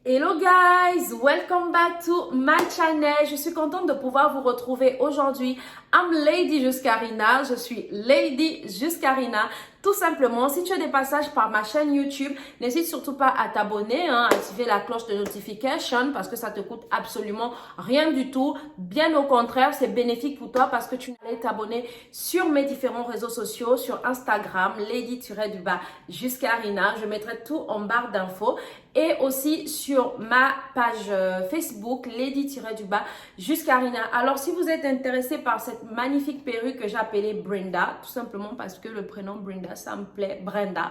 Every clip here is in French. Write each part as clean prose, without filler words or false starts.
Hello guys, welcome back to my channel. Je suis contente de pouvoir vous retrouver aujourd'hui. I'm Lady Juscarina, je suis Lady Juscarina. Tout simplement, si tu as des passages par ma chaîne YouTube, n'hésite surtout pas à t'abonner, activer la cloche de notification parce que ça te coûte absolument rien du tout. Bien au contraire, c'est bénéfique pour toi parce que tu allais t'abonner sur mes différents réseaux sociaux, sur Instagram, Lady-Juscarina. Je mettrai tout en barre d'infos. Et aussi sur ma page Facebook, Lady-Juscarina. Alors, si vous êtes intéressé par cette magnifique perruque que j'ai appelée Brenda, tout simplement parce que le prénom Brenda, ça me plaît. Brenda.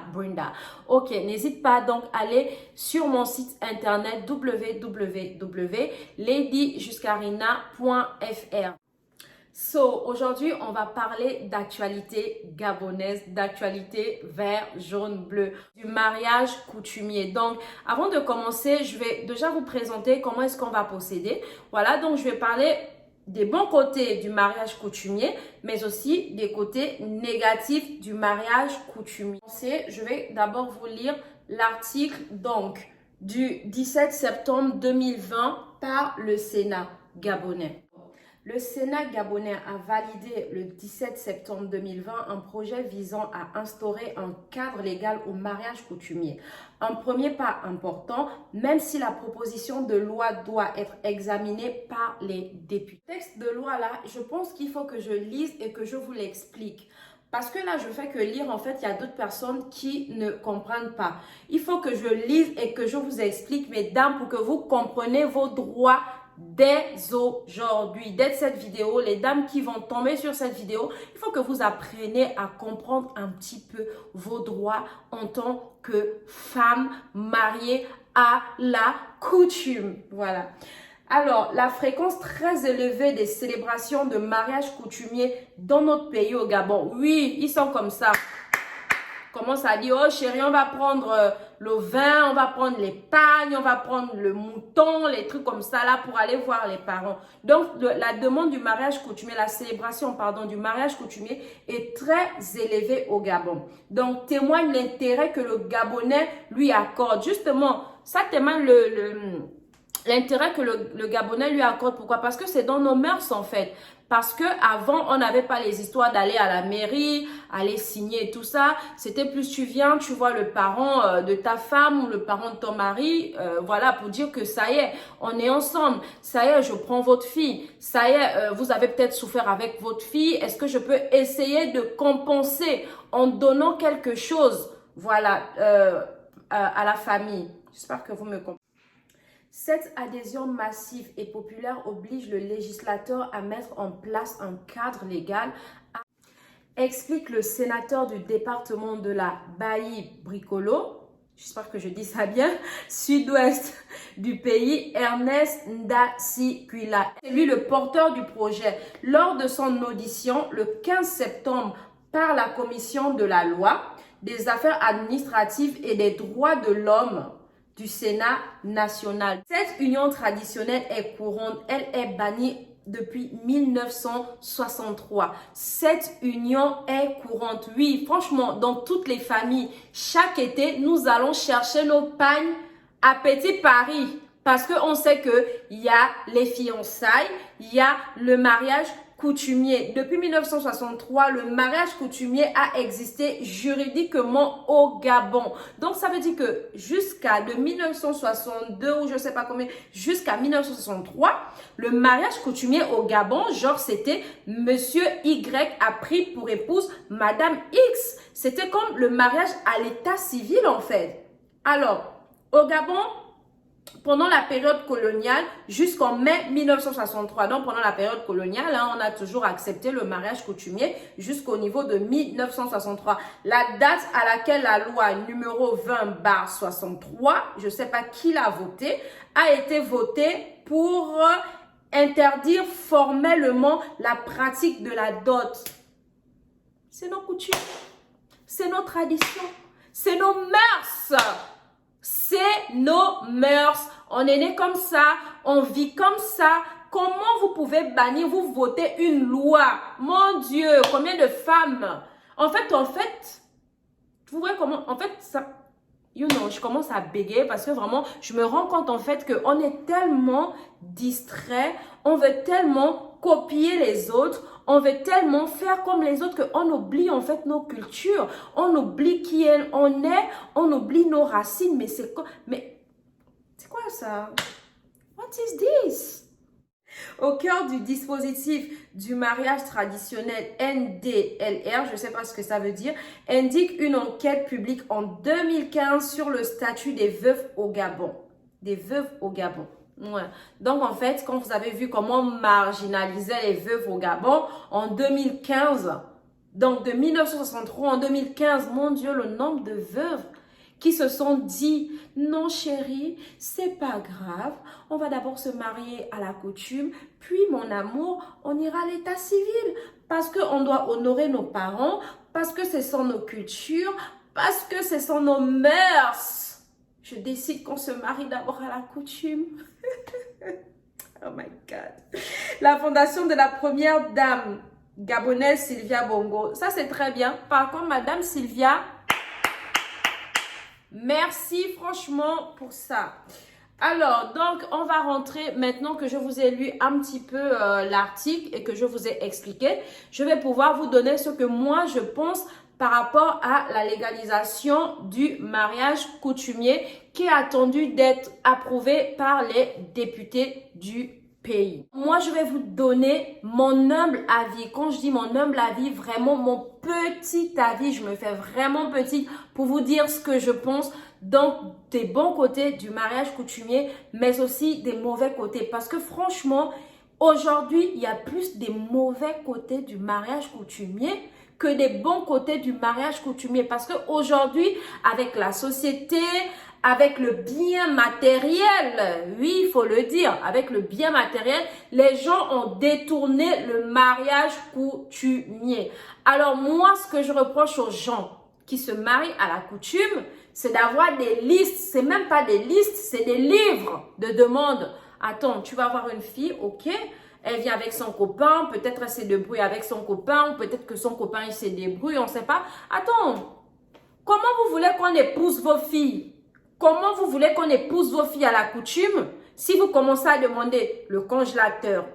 Ok, n'hésite pas donc à aller sur mon site internet www.ladyjuscarina.fr. So, aujourd'hui, on va parler d'actualité gabonaise, d'actualité vert, jaune, bleu, du mariage coutumier. Donc, avant de commencer, je vais déjà vous présenter comment est-ce qu'on va procéder. Voilà, donc je vais parler des bons côtés du mariage coutumier, mais aussi des côtés négatifs du mariage coutumier. Je vais d'abord vous lire l'article donc du 17 septembre 2020 par le Sénat gabonais. Le Sénat gabonais a validé le 17 septembre 2020 un projet visant à instaurer un cadre légal au mariage coutumier. Un premier pas important, même si la proposition de loi doit être examinée par les députés. Le texte de loi là, je pense qu'il faut que je lise et que je vous l'explique. Parce que là, je fais que lire, en fait, il y a d'autres personnes qui ne comprennent pas. Il faut que je lise et que je vous explique, mesdames, pour que vous compreniez vos droits dès aujourd'hui, dès cette vidéo. Les dames qui vont tomber sur cette vidéo, il faut que vous appreniez à comprendre un petit peu vos droits en tant que femme mariée à la coutume. Voilà. Alors, la fréquence très élevée des célébrations de mariage coutumier dans notre pays au Gabon, oui, ils sont comme ça. Commence à dire, oh chérie, on va prendre le vin, on va prendre les pagnes, on va prendre le mouton, les trucs comme ça là pour aller voir les parents. Donc, la demande du mariage coutumier, la célébration, pardon, du mariage coutumier est très élevée au Gabon. Donc, témoigne l'intérêt que le Gabonais lui accorde. Justement, ça témoigne l'intérêt que le Gabonais lui accorde. Pourquoi? Parce que c'est dans nos mœurs en fait. Parce que avant on n'avait pas les histoires d'aller à la mairie, aller signer et tout ça. C'était plus tu viens, tu vois le parent de ta femme ou le parent de ton mari, voilà, pour dire que ça y est, on est ensemble. Ça y est, je prends votre fille. Ça y est, vous avez peut-être souffert avec votre fille. Est-ce que je peux essayer de compenser en donnant quelque chose, voilà, à la famille? J'espère que vous me comprenez. Cette adhésion massive et populaire oblige le législateur à mettre en place un cadre légal, explique le sénateur du département de la Baïi-Bricolo, j'espère que je dis ça bien, sud-ouest du pays, Ernest Ndasikula. C'est lui le porteur du projet. Lors de son audition, le 15 septembre, par la commission de la loi, des affaires administratives et des droits de l'homme du Sénat national. Cette union traditionnelle est courante, elle est bannie depuis 1963. Cette union est courante. Oui, franchement, dans toutes les familles, chaque été, nous allons chercher nos pagnes à Petit Paris parce qu'on sait qu'il y a les fiançailles, il y a le mariage coutumier. Depuis 1963, le mariage coutumier a existé juridiquement au Gabon. Donc, ça veut dire que jusqu'à de 1962 ou je ne sais pas combien, jusqu'à 1963, le mariage coutumier au Gabon, genre c'était Monsieur Y a pris pour épouse Madame X. C'était comme le mariage à l'état civil en fait. Alors, au Gabon, pendant la période coloniale jusqu'en mai 1963. Donc, pendant la période coloniale, on a toujours accepté le mariage coutumier jusqu'au niveau de 1963. La date à laquelle la loi numéro 20/63, je ne sais pas qui l'a votée, a été votée pour interdire formellement la pratique de la dot. C'est nos coutumes, c'est nos traditions, c'est nos mœurs. C'est nos mœurs. On est né comme ça, on vit comme ça. Comment vous pouvez bannir, vous votez une loi? Mon Dieu, combien de femmes? En fait, vous voyez comment, en fait, ça, je commence à bégayer parce que vraiment, je me rends compte en fait qu'on est tellement distrait, on veut tellement copier les autres, on veut tellement faire comme les autres qu'on oublie en fait nos cultures, on oublie qui on est, on oublie nos racines. Mais c'est quoi ça? What is this? Au cœur du dispositif du mariage traditionnel NDLR, je ne sais pas ce que ça veut dire, indique une enquête publique en 2015 sur le statut des veuves au Gabon. Des veuves au Gabon. Ouais. Donc, en fait, quand vous avez vu comment on marginalisait les veuves au Gabon en 2015, donc de 1963 en 2015, mon Dieu, le nombre de veuves qui se sont dit, non chérie, c'est pas grave, on va d'abord se marier à la coutume, puis mon amour, on ira à l'état civil, parce qu'on doit honorer nos parents, parce que ce sont nos cultures, parce que ce sont nos mœurs. Je décide qu'on se marie d'abord à la coutume. Oh my God. La fondation de la première dame gabonaise, Sylvia Bongo. Ça, c'est très bien. Par contre, Madame Sylvia, merci franchement pour ça. Alors, donc, on va rentrer, maintenant que je vous ai lu un petit peu l'article et que je vous ai expliqué, je vais pouvoir vous donner ce que moi, je pense par rapport à la légalisation du mariage coutumier qui est attendu d'être approuvé par les députés du pays. Moi, je vais vous donner mon humble avis. Quand je dis mon humble avis, vraiment mon petit avis, je me fais vraiment petite pour vous dire ce que je pense donc des bons côtés du mariage coutumier, mais aussi des mauvais côtés. Parce que franchement, aujourd'hui, il y a plus des mauvais côtés du mariage coutumier que des bons côtés du mariage coutumier. Parce qu'aujourd'hui, avec la société, avec le bien matériel, oui, il faut le dire, avec le bien matériel, les gens ont détourné le mariage coutumier. Alors moi, ce que je reproche aux gens qui se marient à la coutume, c'est d'avoir des listes. C'est même pas des listes, c'est des livres de demandes. Attends, tu vas avoir une fille, ok, elle vient avec son copain, peut-être elle s'est débrouillée avec son copain, ou peut-être que son copain il s'est débrouillé, on ne sait pas. Attends, comment vous voulez qu'on épouse vos filles? Comment vous voulez qu'on épouse vos filles à la coutume si vous commencez à demander le congélateur,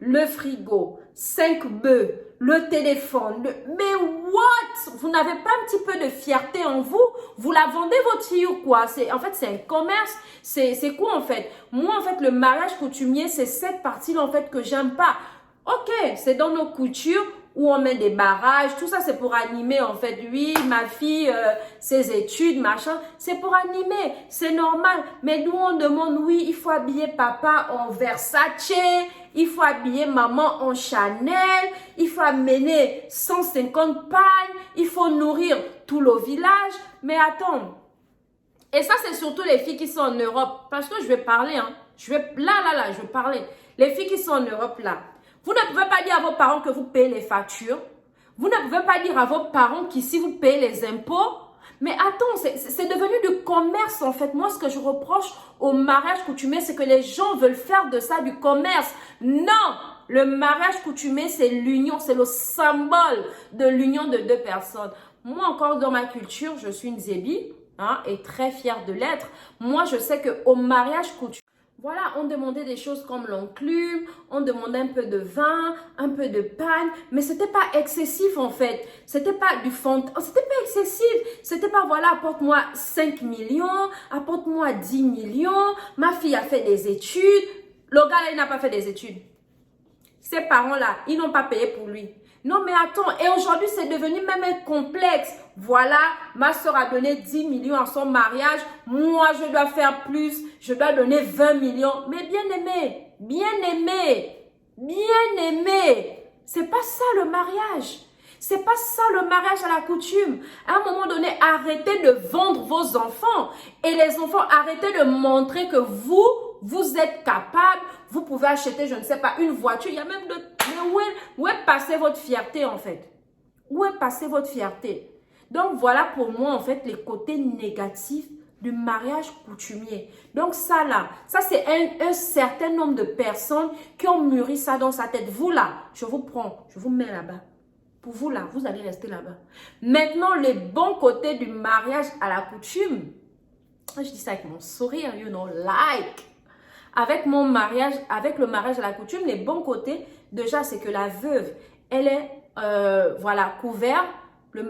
le frigo, 5 bœufs, le téléphone, mais what? Vous n'avez pas un petit peu de fierté en vous? Vous la vendez votre fille ou quoi? En fait, c'est un commerce. C'est quoi en fait? Moi, en fait, le mariage coutumier, c'est cette partie-là en fait que j'aime pas. Ok, c'est dans nos coutumes où on met des barrages, tout ça c'est pour animer en fait. Oui, ma fille, ses études, machin, c'est pour animer, c'est normal. Mais nous on demande, oui, il faut habiller papa en Versace, il faut habiller maman en Chanel, il faut amener 150 pagnes, il faut nourrir tout le village. Mais attends, et ça c'est surtout les filles qui sont en Europe, parce que je vais parler, hein. Je vais parler. Les filles qui sont en Europe là. Vous ne pouvez pas dire à vos parents que vous payez les factures. Vous ne pouvez pas dire à vos parents qu'ici vous payez les impôts. Mais attends, c'est devenu du commerce en fait. Moi, ce que je reproche au mariage coutumier, c'est que les gens veulent faire de ça du commerce. Non, le mariage coutumier, c'est l'union, c'est le symbole de l'union de deux personnes. Moi, encore dans ma culture, je suis une zébi, hein, et très fière de l'être. Moi, je sais qu'au mariage coutumier, voilà, on demandait des choses comme l'enclume, on demandait un peu de vin, un peu de pagne, mais c'était pas excessif en fait. C'était pas du fond, c'était pas excessif. C'était pas, voilà, apporte-moi 5 millions, apporte-moi 10 millions, ma fille a fait des études. Le gars, il n'a pas fait des études. Ses parents-là, ils n'ont pas payé pour lui. Non, mais attends, et aujourd'hui, c'est devenu même un complexe. Voilà, ma soeur a donné 10 millions à son mariage. Moi, je dois faire plus. Je dois donner 20 millions. Mais bien aimé, c'est pas ça le mariage. C'est pas ça le mariage à la coutume. À un moment donné, arrêtez de vendre vos enfants. Et les enfants, arrêtez de montrer que vous êtes capable. Vous pouvez acheter, je ne sais pas, une voiture. Il y a même de... Mais où est passée votre fierté en fait? Où est passée votre fierté? Donc voilà pour moi en fait les côtés négatifs du mariage coutumier. Donc ça là, ça c'est un certain nombre de personnes qui ont mûri ça dans sa tête. Vous là, je vous prends, je vous mets là-bas. Pour vous là, vous allez rester là-bas. Maintenant, les bons côtés du mariage à la coutume, je dis ça avec mon sourire, you know, like. Avec mon mariage, avec le mariage à la coutume, les bons côtés, déjà, c'est que la veuve, elle est, voilà, couverte.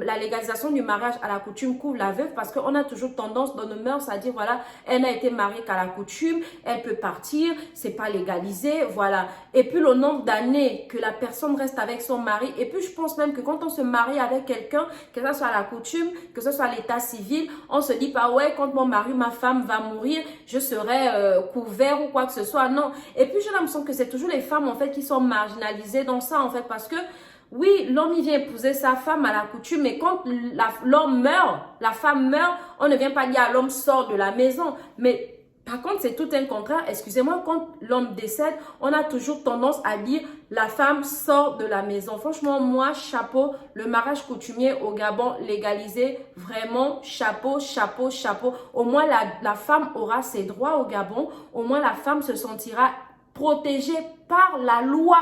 La légalisation du mariage à la coutume couvre la veuve parce qu'on a toujours tendance dans nos mœurs à dire, voilà, elle n'a été mariée qu'à la coutume, elle peut partir, c'est pas légalisé, voilà. Et puis le nombre d'années que la personne reste avec son mari, et puis je pense même que quand on se marie avec quelqu'un, que ce soit à la coutume, que ce soit à l'état civil, on se dit pas, ouais, quand mon mari, ma femme va mourir, je serai couvert ou quoi que ce soit, non. Et puis j'ai l'impression que c'est toujours les femmes en fait qui sont marginalisées dans ça en fait parce que oui, l'homme, il vient épouser sa femme à la coutume, mais quand l'homme meurt, la femme meurt, on ne vient pas dire à l'homme sort de la maison. Mais par contre, c'est tout un contraire. Excusez-moi, quand l'homme décède, on a toujours tendance à dire la femme sort de la maison. Franchement, moi, chapeau, le mariage coutumier au Gabon légalisé, vraiment, chapeau, chapeau, chapeau. Au moins, la femme aura ses droits au Gabon. Au moins, la femme se sentira protégée par la loi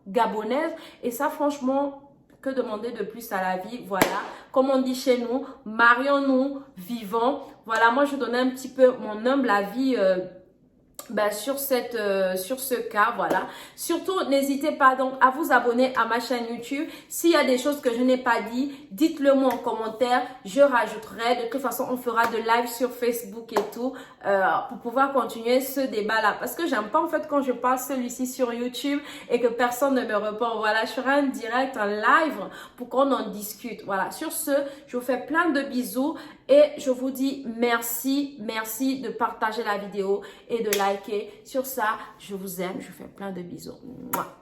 gabonaise. Et ça, franchement, que demander de plus à la vie? Voilà, comme on dit chez nous, marions-nous, vivons. Voilà, moi, je donnais un petit peu mon humble avis sur ce cas, voilà. Surtout, n'hésitez pas donc à vous abonner à ma chaîne YouTube. S'il y a des choses que je n'ai pas dit, dites-le moi en commentaire, je rajouterai. De toute façon, on fera de live sur Facebook et tout pour pouvoir continuer ce débat-là. Parce que j'aime pas en fait quand je parle celui-ci sur YouTube et que personne ne me répond. Voilà, je ferai un direct, un live pour qu'on en discute. Voilà, sur ce, je vous fais plein de bisous et je vous dis merci, merci de partager la vidéo et de liker. Sur ça, je vous aime, je vous fais plein de bisous. Mouah.